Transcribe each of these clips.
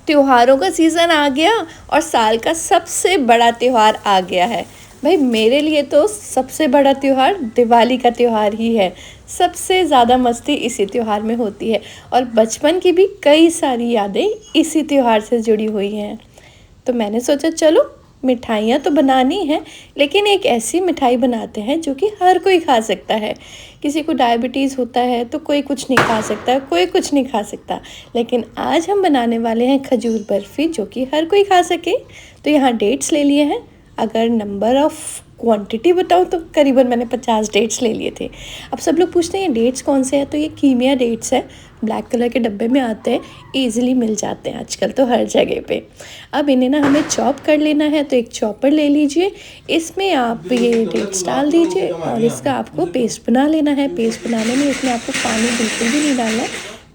त्योहारों का सीज़न आ गया और साल का सबसे बड़ा त्यौहार आ गया है। भाई मेरे लिए तो सबसे बड़ा त्यौहार दिवाली का त्यौहार ही है। सबसे ज़्यादा मस्ती इसी त्यौहार में होती है और बचपन की भी कई सारी यादें इसी त्यौहार से जुड़ी हुई हैं। तो मैंने सोचा चलो मिठाइयाँ तो बनानी हैं, लेकिन एक ऐसी मिठाई बनाते हैं जो कि हर कोई खा सकता है। किसी को डायबिटीज़ होता है तो कोई कुछ नहीं खा सकता, कोई कुछ नहीं खा सकता। लेकिन आज हम बनाने वाले हैं खजूर बर्फ़ी जो कि हर कोई खा सके। तो यहाँ डेट्स ले लिए हैं। अगर नंबर ऑफ़ क्वांटिटी बताऊँ तो करीबन मैंने 50 डेट्स ले लिए थे। अब सब लोग पूछते हैं ये डेट्स कौन से हैं, तो ये कीमिया डेट्स है। ब्लैक कलर के डब्बे में आते हैं, ईज़िली मिल जाते हैं आजकल तो हर जगह पे। अब इन्हें ना हमें चॉप कर लेना है, तो एक चॉपर ले लीजिए। इसमें आप ये डेट्स डाल दीजिए और इसका आपको पेस्ट बना लेना है। पेस्ट बनाने में इसमें आपको पानी बिल्कुल भी नहीं डालना है।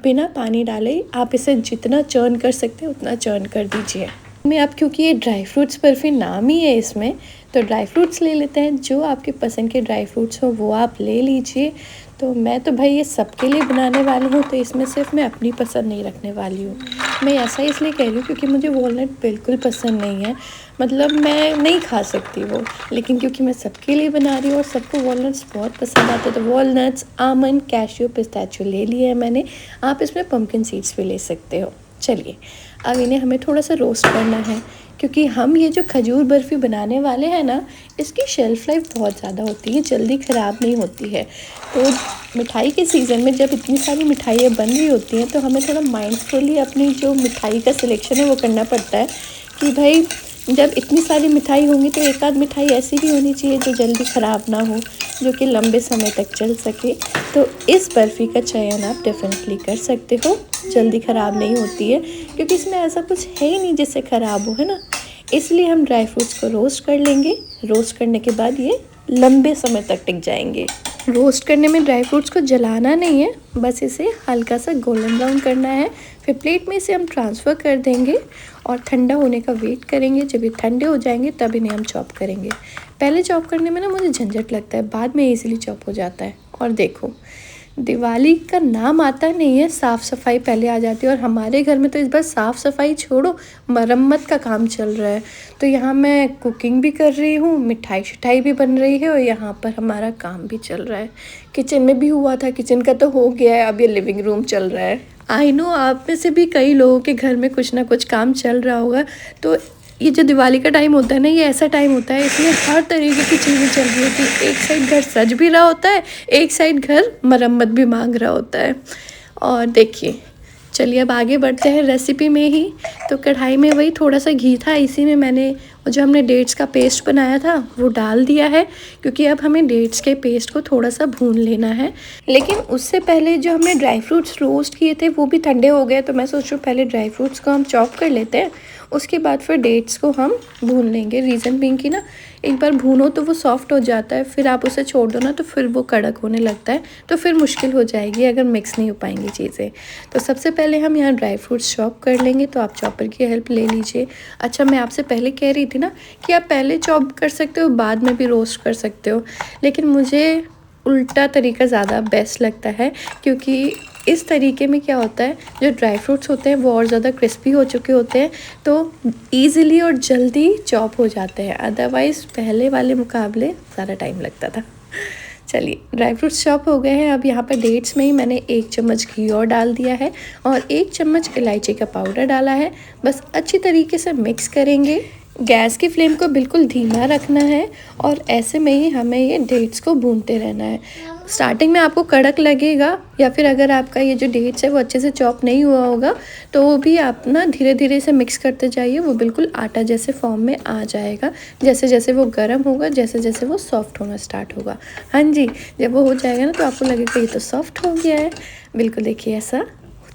बिना पानी डाले आप इसे जितना चर्न कर सकते हैं उतना चर्न कर दीजिए। में आप क्योंकि ये ड्राई फ्रूट्स बर्फ़ी नाम ही है इसमें, तो ड्राई फ्रूट्स ले लेते हैं। जो आपके पसंद के ड्राई फ्रूट्स हो वो आप ले लीजिए। तो मैं तो भाई ये सबके लिए बनाने वाली हूँ, तो इसमें सिर्फ मैं अपनी पसंद नहीं रखने वाली हूँ। मैं ऐसा इसलिए कह रही हूँ क्योंकि मुझे वॉलनट बिल्कुल पसंद नहीं है, मतलब मैं नहीं खा सकती वो। लेकिन क्योंकि मैं सबके लिए बना रही हूँ और सबको वॉलनट्स बहुत पसंद आते हैं, तो वॉलनट्स, आमंड, कैश्यू, पिस्ताचियो ले लिए हैं मैंने। आप इसमें पम्पकिन सीड्स भी ले सकते हो। चलिए अब इन्हें हमें थोड़ा सा रोस्ट करना है, क्योंकि हम ये जो खजूर बर्फ़ी बनाने वाले हैं ना, इसकी शेल्फ़ लाइफ बहुत ज़्यादा होती है, जल्दी ख़राब नहीं होती है। तो मिठाई के सीज़न में जब इतनी सारी मिठाइयाँ बन रही होती हैं, तो हमें थोड़ा माइंडफुली अपनी जो मिठाई का सिलेक्शन है वो करना पड़ता है कि भाई जब इतनी सारी मिठाई होंगी तो एक आध मिठाई ऐसी भी होनी चाहिए जो जल्दी ख़राब ना हो, जो कि लंबे समय तक चल सके। तो इस बर्फ़ी का चयन आप डेफिनेटली कर सकते हो, जल्दी ख़राब नहीं होती है, क्योंकि इसमें ऐसा कुछ है ही नहीं जिससे ख़राब हो, है ना। इसलिए हम ड्राई फ्रूट्स को रोस्ट कर लेंगे। रोस्ट करने के बाद ये लंबे समय तक टिक जाएंगे। रोस्ट करने में ड्राई फ्रूट्स को जलाना नहीं है, बस इसे हल्का सा गोल्डन ब्राउन करना है। फिर प्लेट में इसे हम ट्रांसफ़र कर देंगे और ठंडा होने का वेट करेंगे। जब ये ठंडे हो जाएंगे तब इन्हें हम चॉप करेंगे। पहले चॉप करने में ना मुझे झंझट लगता है, बाद में ईज़िली चॉप हो जाता है। और देखो दिवाली का नाम आता नहीं है, साफ़ सफाई पहले आ जाती है, और हमारे घर में तो इस बार साफ़ सफाई छोड़ो, मरम्मत का काम चल रहा है। तो यहाँ मैं कुकिंग भी कर रही हूँ, मिठाई शिठाई भी बन रही है और यहाँ पर हमारा काम भी चल रहा है। किचन में भी हुआ था, किचन का तो हो गया है, अब ये लिविंग रूम चल रहा है। आई नो आप में से भी कई लोगों के घर में कुछ ना कुछ काम चल रहा होगा। तो ये जो दिवाली का टाइम होता है ना, ये ऐसा टाइम होता है, इसमें हर तरीके की चीज़ें चल रही होती है। एक साइड घर सज भी रहा होता है, एक साइड घर मरम्मत भी मांग रहा होता है। और देखिए चलिए अब आगे बढ़ते हैं रेसिपी में ही। तो कढ़ाई में वही थोड़ा सा घी था, इसी में मैंने जो हमने डेट्स का पेस्ट बनाया था वो डाल दिया है, क्योंकि अब हमें डेट्स के पेस्ट को थोड़ा सा भून लेना है। लेकिन उससे पहले जो हमने ड्राई फ्रूट्स रोस्ट किए थे वो भी ठंडे हो गए, तो मैं सोच रही हूँ पहले ड्राई फ्रूट्स को हम चॉप कर लेते हैं, उसके बाद फिर डेट्स को हम भून लेंगे। रीज़न बीइंग कि ना एक बार भूनो तो वो सॉफ्ट हो जाता है, फिर आप उसे छोड़ दो ना तो फिर वो कड़क होने लगता है, तो फिर मुश्किल हो जाएगी अगर मिक्स नहीं हो पाएंगी चीज़ें। तो सबसे पहले हम यहाँ ड्राई फ्रूट्स चॉप कर लेंगे, तो आप चॉपर की हेल्प ले लीजिए। अच्छा मैं आपसे पहले कह रही थी ना कि आप पहले चॉप कर सकते हो, बाद में भी रोस्ट कर सकते हो, लेकिन मुझे उल्टा तरीका ज़्यादा बेस्ट लगता है, क्योंकि इस तरीके में क्या होता है, जो ड्राई फ्रूट्स होते हैं वो और ज़्यादा क्रिस्पी हो चुके होते हैं, तो ईज़िली और जल्दी चॉप हो जाते हैं। अदरवाइज़ पहले वाले मुकाबले ज़्यादा टाइम लगता था। चलिए ड्राई फ्रूट्स चॉप हो गए हैं। अब यहाँ पर डेट्स में ही मैंने 1 चम्मच घी और डाल दिया है और 1 चम्मच इलायची का पाउडर डाला है। बस अच्छी तरीके से मिक्स करेंगे। गैस की फ्लेम को बिल्कुल धीमा रखना है और ऐसे में ही हमें ये डेट्स को भूनते रहना है। स्टार्टिंग में आपको कड़क लगेगा, या फिर अगर आपका ये जो डेट्स है वो अच्छे से चॉप नहीं हुआ होगा तो वो भी आप ना धीरे धीरे से मिक्स करते जाइए, वो बिल्कुल आटा जैसे फॉर्म में आ जाएगा। जैसे जैसे वो गर्म होगा, जैसे जैसे वो सॉफ्ट होना स्टार्ट होगा, हाँ जी, जब वो हो जाएगा ना तो आपको लगेगा ये तो सॉफ्ट हो गया है। बिल्कुल देखिए ऐसा।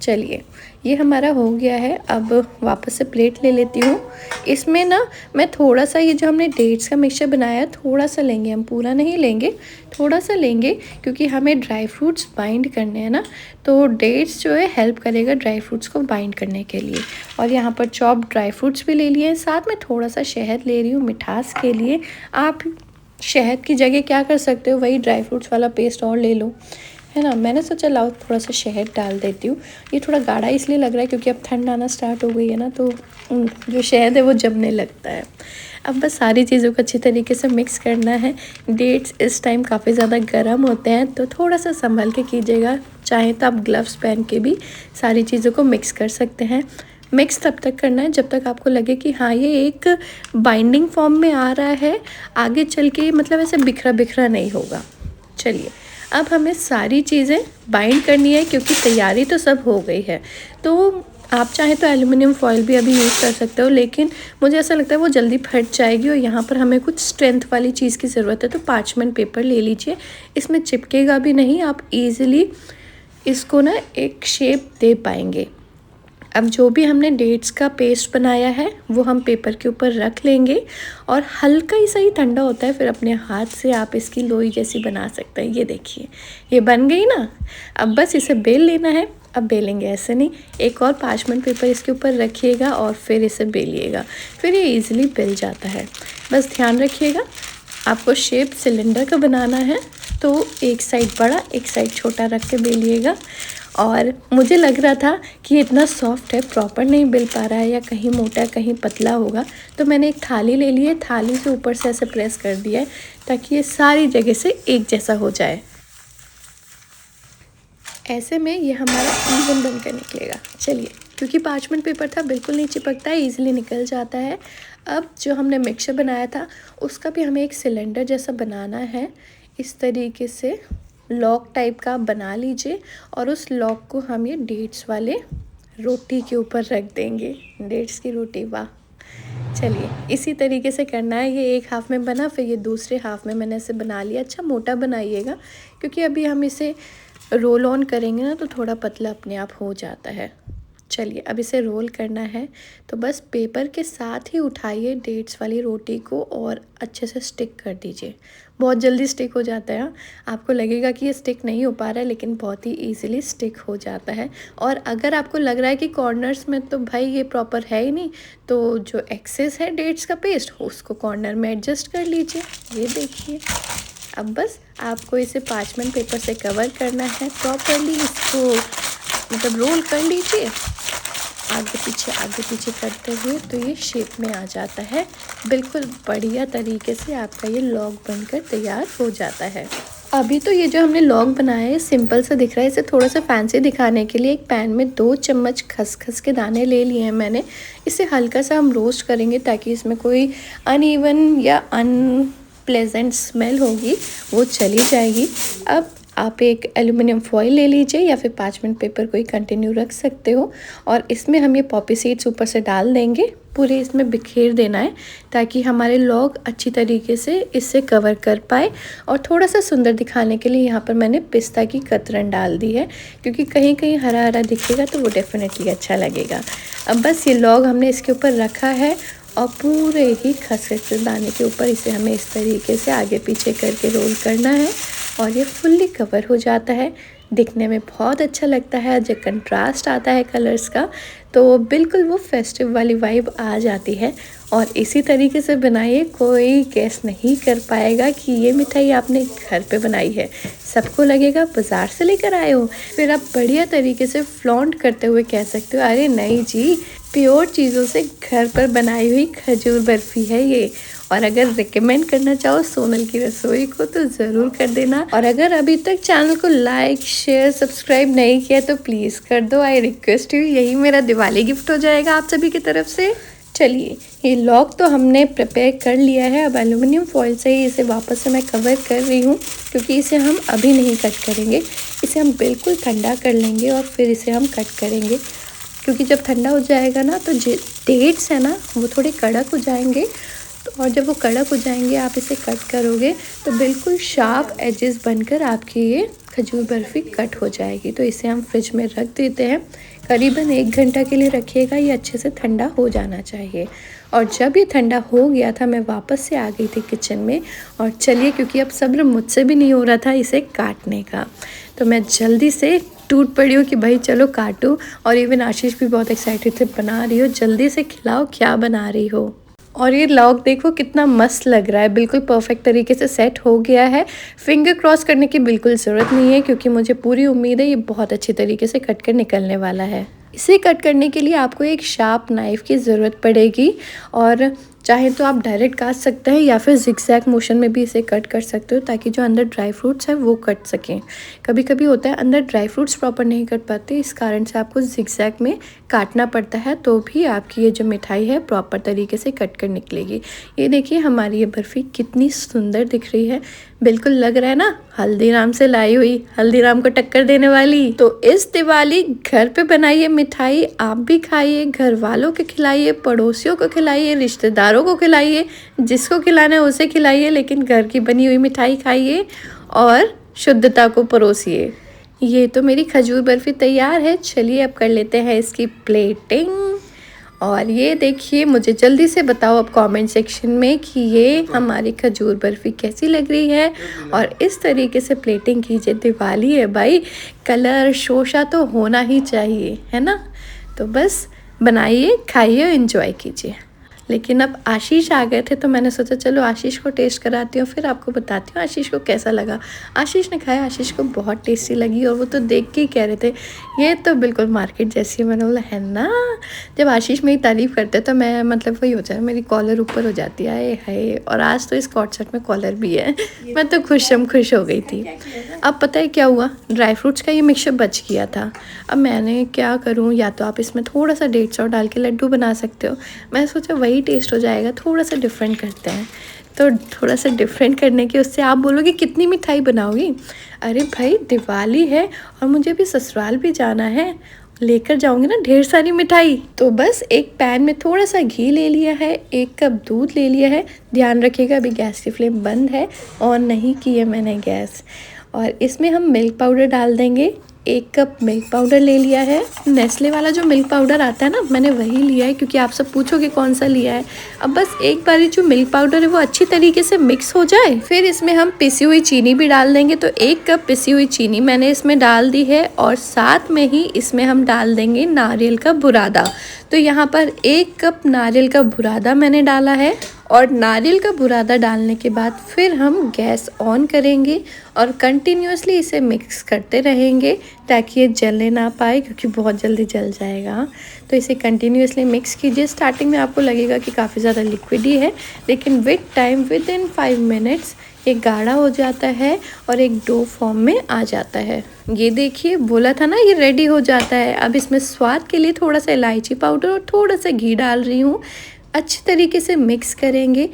चलिए ये हमारा हो गया है। अब वापस से प्लेट ले लेती हूँ। इसमें ना मैं थोड़ा सा ये जो हमने डेट्स का मिक्सचर बनाया है थोड़ा सा लेंगे, हम पूरा नहीं लेंगे, थोड़ा सा लेंगे, क्योंकि हमें ड्राई फ्रूट्स बाइंड करने हैं ना, तो डेट्स जो है हेल्प करेगा ड्राई फ्रूट्स को बाइंड करने के लिए। और यहाँ पर चॉप ड्राई फ्रूट्स भी ले लिए हैं, साथ में थोड़ा सा शहद ले रही हूँ मिठास के लिए। आप शहद की जगह क्या कर सकते हो, वही ड्राई फ्रूट्स वाला पेस्ट और ले लो, है ना। मैंने सोचा लाओ थोड़ा सा शहद डाल देती हूँ। ये थोड़ा गाढ़ा इसलिए लग रहा है क्योंकि अब ठंड आना स्टार्ट हो गई है ना, तो जो शहद है वो जमने लगता है। अब बस सारी चीज़ों को अच्छी तरीके से मिक्स करना है। डेट्स इस टाइम काफ़ी ज़्यादा गर्म होते हैं, तो थोड़ा सा संभल के कीजिएगा। चाहे तो आप ग्लव्स पहन के भी सारी चीज़ों को मिक्स कर सकते हैं। मिक्स तब तक करना है जब तक आपको लगे कि हाँ ये एक बाइंडिंग फॉर्म में आ रहा है। आगे चल के मतलब ऐसे बिखरा बिखरा नहीं होगा। चलिए अब हमें सारी चीज़ें बाइंड करनी है क्योंकि तैयारी तो सब हो गई है। तो आप चाहें तो एल्युमिनियम फॉयल भी अभी यूज़ कर सकते हो, लेकिन मुझे ऐसा लगता है वो जल्दी फट जाएगी और यहाँ पर हमें कुछ स्ट्रेंथ वाली चीज़ की ज़रूरत है। तो पार्चमेंट पेपर ले लीजिए, इसमें चिपकेगा भी नहीं, आप ईज़िली इसको ना एक शेप दे पाएंगे। अब जो भी हमने डेट्स का पेस्ट बनाया है वो हम पेपर के ऊपर रख लेंगे और हल्का ही सही ठंडा होता है, फिर अपने हाथ से आप इसकी लोई जैसी बना सकते हैं। ये देखिए ये बन गई ना। अब बस इसे बेल लेना है। अब बेलेंगे ऐसे नहीं, एक और पार्चमेंट पेपर इसके ऊपर रखिएगा और फिर इसे बेलिएगा, फिर ये इजीली बेल जाता है। बस ध्यान रखिएगा आपको शेप सिलेंडर का बनाना है, तो एक साइड बड़ा एक साइड छोटा रख के बेलिएगा। और मुझे लग रहा था कि इतना सॉफ्ट है, प्रॉपर नहीं बेल पा रहा है या कहीं मोटा कहीं पतला होगा, तो मैंने एक थाली ले ली है, थाली से ऊपर से ऐसे प्रेस कर दिया है ताकि ये सारी जगह से एक जैसा हो जाए। ऐसे में ये हमारा इवन बनकर निकलेगा। चलिए, क्योंकि पार्चमेंट पेपर था बिल्कुल नहीं चिपकता है, ईजिली निकल जाता है। अब जो हमने मिक्सचर बनाया था उसका भी हमें एक सिलेंडर जैसा बनाना है। इस तरीके से लॉक टाइप का बना लीजिए और उस लॉक को हम ये डेट्स वाले रोटी के ऊपर रख देंगे। डेट्स की रोटी, वाह। चलिए इसी तरीके से करना है। ये एक हाफ़ में बना, फिर ये दूसरे हाफ़ में मैंने इसे बना लिया। अच्छा मोटा बनाइएगा क्योंकि अभी हम इसे रोल ऑन करेंगे ना, तो थोड़ा पतला अपने आप हो जाता है। चलिए अब इसे रोल करना है, तो बस पेपर के साथ ही उठाइए डेट्स वाली रोटी को और अच्छे से स्टिक कर दीजिए। बहुत जल्दी स्टिक हो जाता है। आपको लगेगा कि ये स्टिक नहीं हो पा रहा है, लेकिन बहुत ही इजीली स्टिक हो जाता है। और अगर आपको लग रहा है कि कॉर्नर्स में तो भाई ये प्रॉपर है ही नहीं, तो जो एक्सेस है डेट्स का पेस्ट उसको कॉर्नर में एडजस्ट कर लीजिए। ये देखिए, अब बस आपको इसे पार्चमेंट पेपर से कवर करना है प्रॉपरली। इसको मतलब रोल कर लीजिए आगे पीछे करते हुए, तो ये शेप में आ जाता है। बिल्कुल बढ़िया तरीके से आपका ये लॉग बनकर तैयार हो जाता है। अभी तो ये जो हमने लॉग बनाया है सिंपल सा दिख रहा है, इसे थोड़ा सा फैंसी दिखाने के लिए एक पैन में 2 चम्मच खसखस के दाने ले लिए हैं मैंने। इसे हल्का सा हम रोस्ट करेंगे ताकि इसमें कोई अनइवन या अनप्लेजेंट स्मेल होगी वो चली जाएगी। अब आप एक एल्युमिनियम फॉयल ले लीजिए या फिर पार्चमेंट पेपर कोई कंटिन्यू रख सकते हो, और इसमें हम ये पॉपी सीड्स ऊपर से डाल देंगे। पूरे इसमें बिखेर देना है ताकि हमारे लॉग अच्छी तरीके से इससे कवर कर पाए। और थोड़ा सा सुंदर दिखाने के लिए यहाँ पर मैंने पिस्ता की कतरन डाल दी है, क्योंकि कहीं कहीं हरा हरा दिखेगा तो वो डेफिनेटली अच्छा लगेगा। अब बस ये लॉग हमने इसके ऊपर रखा है और पूरे ही खसखस के दाने के ऊपर इसे हमें इस तरीके से आगे पीछे करके रोल करना है और ये फुल्ली कवर हो जाता है। दिखने में बहुत अच्छा लगता है, जब कंट्रास्ट आता है कलर्स का तो बिल्कुल वो फेस्टिव वाली वाइब आ जाती है। और इसी तरीके से बनाइए, कोई गेस नहीं कर पाएगा कि ये मिठाई आपने घर पे बनाई है। सबको लगेगा बाज़ार से लेकर आए हो। फिर आप बढ़िया तरीके से फ्लॉन्ट करते हुए कह सकते हो, अरे नहीं जी, प्योर चीज़ों से घर पर बनाई हुई खजूर बर्फ़ी है ये। और अगर रिकमेंड करना चाहो सोनल की रसोई को तो ज़रूर कर देना। और अगर अभी तक चैनल को लाइक शेयर सब्सक्राइब नहीं किया तो प्लीज़ कर दो, आई रिक्वेस्ट यू। यही मेरा दिवाली गिफ्ट हो जाएगा आप सभी की तरफ से। चलिए ये लॉग तो हमने प्रिपेयर कर लिया है। अब एल्युमिनियम फॉयल से ही इसे वापस से मैं कवर कर रही हूँ, क्योंकि इसे हम अभी नहीं कट करेंगे। इसे हम बिल्कुल ठंडा कर लेंगे और फिर इसे हम कट करेंगे, क्योंकि जब ठंडा हो जाएगा ना तो जो डेट्स है ना वो थोड़े कड़क हो जाएंगे। और जब वो कड़क हो जाएंगे आप इसे कट करोगे तो बिल्कुल शार्प एजेस बनकर आपकी ये खजूर बर्फ़ी कट हो जाएगी। तो इसे हम फ्रिज में रख देते हैं, करीबन 1 घंटा के लिए रखिएगा। ये अच्छे से ठंडा हो जाना चाहिए। और जब ये ठंडा हो गया था मैं वापस से आ गई थी किचन में। और चलिए, क्योंकि अब सब्र मुझसे भी नहीं हो रहा था इसे काटने का, तो मैं जल्दी से टूट पड़ी हूँ कि भाई चलो काटूँ। और इवन आशीष भी बहुत एक्साइटेड थे, बना रही हो जल्दी से खिलाओ, क्या बना रही हो। और ये लॉक देखो कितना मस्त लग रहा है, बिल्कुल परफेक्ट तरीके से सेट हो गया है। फिंगर क्रॉस करने की बिल्कुल ज़रूरत नहीं है, क्योंकि मुझे पूरी उम्मीद है ये बहुत अच्छी तरीके से कट कर निकलने वाला है। इसे कट करने के लिए आपको एक शार्प नाइफ़ की ज़रूरत पड़ेगी, और चाहे तो आप डायरेक्ट काट सकते हैं या फिर जिगजैग मोशन में भी इसे कट कर सकते हो, ताकि जो अंदर ड्राई फ्रूट्स हैं वो कट सकें। कभी कभी होता है अंदर ड्राई फ्रूट्स प्रॉपर नहीं कट पाते, इस कारण से आपको जिगजैग में काटना पड़ता है, तो भी आपकी ये जो मिठाई है प्रॉपर तरीके से कट कर निकलेगी। ये देखिए हमारी ये बर्फ़ी कितनी सुंदर दिख रही है, बिल्कुल लग रहा है ना हल्दीराम से लाई हुई, हल्दीराम को टक्कर देने वाली। तो इस दिवाली घर पे बनाइए मिठाई, आप भी खाइए, घर वालों को खिलाइए, पड़ोसियों को खिलाइए, रिश्तेदारों को खिलाइए, जिसको खिलाना है उसे खिलाइए, लेकिन घर की बनी हुई मिठाई खाइए और शुद्धता को परोसिए। ये तो मेरी खजूर बर्फ़ी तैयार है, चलिए अब कर लेते हैं इसकी प्लेटिंग। और ये देखिए, मुझे जल्दी से बताओ अब कमेंट सेक्शन में कि ये हमारी खजूर बर्फ़ी कैसी लग रही है। और इस तरीके से प्लेटिंग कीजिए, दिवाली है भाई, कलर शोशा तो होना ही चाहिए, है ना। तो बस बनाइए, खाइए और एंजॉय कीजिए। लेकिन अब आशीष आ गए थे तो मैंने सोचा चलो आशीष को टेस्ट कराती हूँ, फिर आपको बताती हूँ आशीष को कैसा लगा। आशीष ने खाया, आशीष को बहुत टेस्टी लगी, और वो तो देख के ही कह रहे थे ये तो बिल्कुल मार्केट जैसी है। मैंने बोला है ना, जब आशीष मेरी तारीफ़ करते तो मैं मतलब वही हो जाए, मेरी कॉलर ऊपर हो जाती है हाय। और आज तो इस कॉट सेट में कॉलर भी है, मैं तो खुश हो गई थी। अब पता है क्या हुआ, ड्राई फ्रूट्स का ये मिक्सचर बच गया था। अब मैंने क्या करूँ, या तो आप इसमें थोड़ा सा डेट्स और डाल के लड्डू बना सकते हो, मैं सोचा वही टेस्ट हो जाएगा, थोड़ा सा डिफरेंट करते हैं। तो थोड़ा सा डिफरेंट करने के उससे आप बोलोगे कितनी मिठाई बनाओगी, अरे भाई दिवाली है और मुझे भी ससुराल भी जाना है, लेकर जाऊंगी ना ढेर सारी मिठाई। तो बस एक पैन में थोड़ा सा घी ले लिया है, 1 कप दूध ले लिया है। ध्यान रखिएगा अभी गैस की फ्लेम बंद है, ऑन नहीं की है मैंने गैस। और इसमें हम मिल्क पाउडर डाल देंगे, 1 कप मिल्क पाउडर ले लिया है। नेस्ले वाला जो मिल्क पाउडर आता है ना, मैंने वही लिया है, क्योंकि आप सब पूछोगे कौन सा लिया है। अब बस एक बारी जो मिल्क पाउडर है वो अच्छी तरीके से मिक्स हो जाए, फिर इसमें हम पिसी हुई चीनी भी डाल देंगे। तो 1 कप पिसी हुई चीनी मैंने इसमें डाल दी है, और साथ में ही इसमें हम डाल देंगे नारियल का बुरादा। तो यहाँ पर 1 कप नारियल का बुरादा मैंने डाला है, और नारियल का बुरादा डालने के बाद फिर हम गैस ऑन करेंगे और कंटिन्यूसली इसे मिक्स करते रहेंगे, ताकि ये जलने ना पाए, क्योंकि बहुत जल्दी जल जाएगा। तो इसे कंटिन्यूसली मिक्स कीजिए। स्टार्टिंग में आपको लगेगा कि काफ़ी ज़्यादा लिक्विड ही है, लेकिन with time, with in 5 minutes ये गाढ़ा हो जाता है और एक डो फॉर्म में आ जाता है। ये देखिए, बोला था ना ये रेडी हो जाता है। अब इसमें स्वाद के लिए थोड़ा सा इलायची पाउडर और थोड़ा सा घी डाल रही हूँ। अच्छी तरीके से मिक्स करेंगे।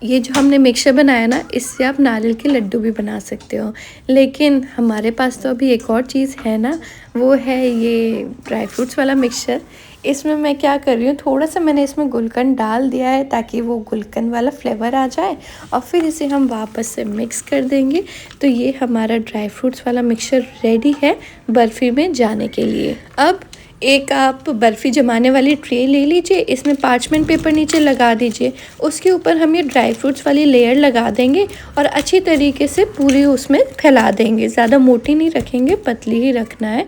ये जो हमने मिक्सचर बनाया ना, इससे आप नारियल के लड्डू भी बना सकते हो, लेकिन हमारे पास तो अभी एक और चीज़ है ना, वो है ये ड्राई फ्रूट्स वाला मिक्सचर। इसमें मैं क्या कर रही हूँ, थोड़ा सा मैंने इसमें गुलकंद डाल दिया है, ताकि वो गुलकंद वाला फ्लेवर आ जाए, और फिर इसे हम वापस से मिक्स कर देंगे। तो ये हमारा ड्राई फ्रूट्स वाला मिक्सचर रेडी है बर्फ़ी में जाने के लिए। अब एक आप बर्फ़ी जमाने वाली ट्रे ले लीजिए, इसमें पार्चमेंट पेपर नीचे लगा दीजिए, उसके ऊपर हम ये ड्राई फ्रूट्स वाली लेयर लगा देंगे और अच्छी तरीके से पूरी उसमें फैला देंगे। ज़्यादा मोटी नहीं रखेंगे, पतली ही रखना है।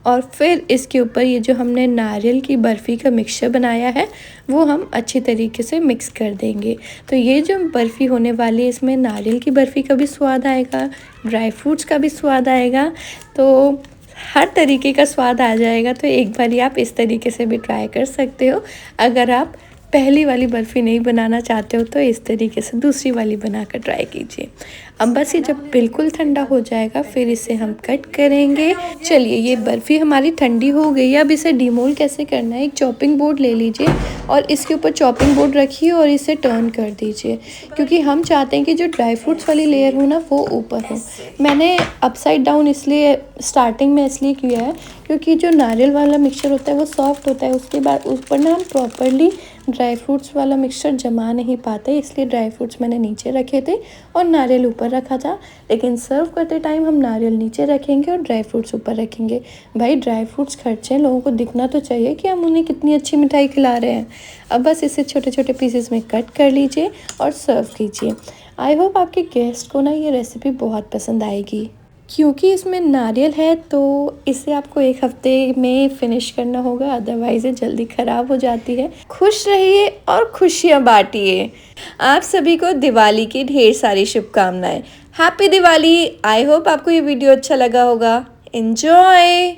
और फिर इसके ऊपर ये जो हमने नारियल की बर्फ़ी का मिक्सचर बनाया है वो हम अच्छी तरीके से मिक्स कर देंगे। तो ये जो बर्फ़ी होने वाली है, इसमें नारियल की बर्फ़ी का भी स्वाद आएगा, ड्राई फ्रूट्स का भी स्वाद आएगा, तो हर तरीके का स्वाद आ जाएगा। तो एक बार आप इस तरीके से भी ट्राई कर सकते हो। अगर आप पहली वाली बर्फ़ी नहीं बनाना चाहते हो तो इस तरीके से दूसरी वाली बनाकर ट्राई कीजिए। अब बस ये जब बिल्कुल ठंडा हो जाएगा फिर इसे हम कट करेंगे। चलिए, ये बर्फ़ी हमारी ठंडी हो गई है। अब इसे डिमोल्ड कैसे करना है, एक चॉपिंग बोर्ड ले लीजिए और इसके ऊपर चॉपिंग बोर्ड रखिए और इसे टर्न कर दीजिए, क्योंकि हम चाहते हैं कि जो ड्राई फ्रूट्स वाली लेयर हो ना वो ऊपर हो। मैंने अपसाइड डाउन इसलिए स्टार्टिंग में इसलिए किया है क्योंकि जो नारियल वाला मिक्सचर होता है वो सॉफ्ट होता है, उसके बाद ऊपर ना हम प्रॉपरली ड्राई फ्रूट्स वाला मिक्सचर जमा नहीं पाते, इसलिए ड्राई फ्रूट्स मैंने नीचे रखे थे और नारियल ऊपर रखा था। लेकिन सर्व करते टाइम हम नारियल नीचे रखेंगे और ड्राई फ्रूट्स ऊपर रखेंगे। भाई ड्राई फ्रूट्स खर्चे, लोगों को दिखना तो चाहिए कि हम उन्हें कितनी अच्छी मिठाई खिला रहे हैं। अब बस इसे छोटे छोटे पीसेस में कट कर लीजिए और सर्व कीजिए। आई होप आपके गेस्ट को ना ये रेसिपी बहुत पसंद आएगी। क्योंकि इसमें नारियल है तो इसे आपको एक हफ्ते में फिनिश करना होगा, अदरवाइज़ ये जल्दी ख़राब हो जाती है। खुश रहिए और खुशियाँ बांटिए। आप सभी को दिवाली की ढेर सारी शुभकामनाएं। हैप्पी दिवाली। आई होप आपको ये वीडियो अच्छा लगा होगा। एंजॉय।